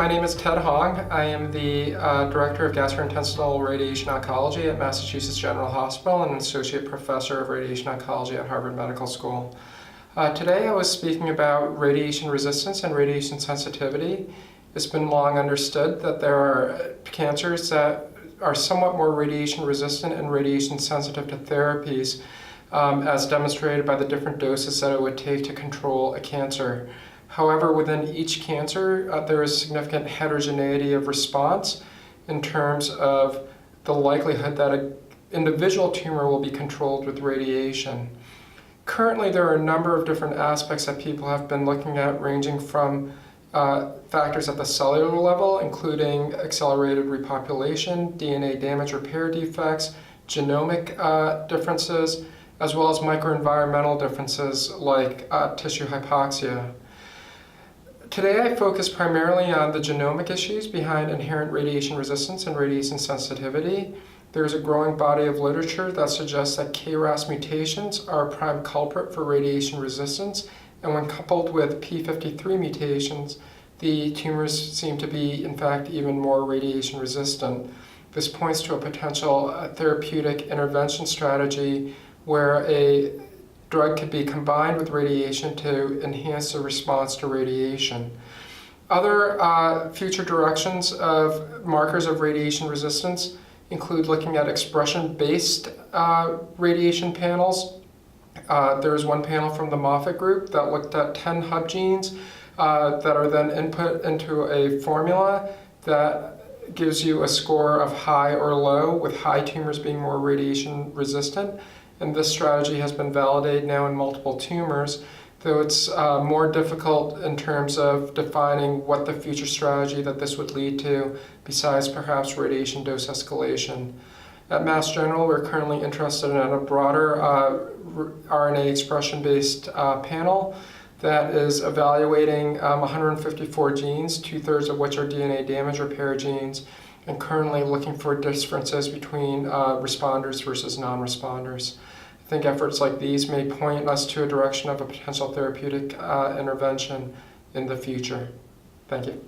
My name is Ted Hong. I am the Director of Gastrointestinal Radiation Oncology at Massachusetts General Hospital and an Associate Professor of Radiation Oncology at Harvard Medical School. Today I was speaking about radiation resistance and radiation sensitivity. It's been long understood that there are cancers that are somewhat more radiation resistant and radiation sensitive to therapies, as demonstrated by the different doses that it would take to control a cancer. However, within each cancer, there is significant heterogeneity of response in terms of the likelihood that an individual tumor will be controlled with radiation. Currently, there are a number of different aspects that people have been looking at, ranging from factors at the cellular level, including accelerated repopulation, DNA damage repair defects, genomic differences, as well as microenvironmental differences like tissue hypoxia. Today I focus primarily on the genomic issues behind inherent radiation resistance and radiation sensitivity. There is a growing body of literature that suggests that KRAS mutations are a prime culprit for radiation resistance, and when coupled with P53 mutations, the tumors seem to be, in fact, even more radiation resistant. This points to a potential therapeutic intervention strategy where a drug could be combined with radiation to enhance the response to radiation. Other future directions of markers of radiation resistance include looking at expression-based radiation panels. There is one panel from the Moffitt group that looked at 10 hub genes that are then input into a formula that gives you a score of high or low, with high tumors being more radiation resistant. And this strategy has been validated now in multiple tumors, though it's more difficult in terms of defining what the future strategy that this would lead to, besides perhaps radiation dose escalation. At Mass General, we're currently interested in a broader RNA expression-based panel that is evaluating 154 genes, 2/3 of which are DNA damage repair genes, and currently looking for differences between responders versus non-responders. I think efforts like these may point us to a direction of a potential therapeutic intervention in the future. Thank you.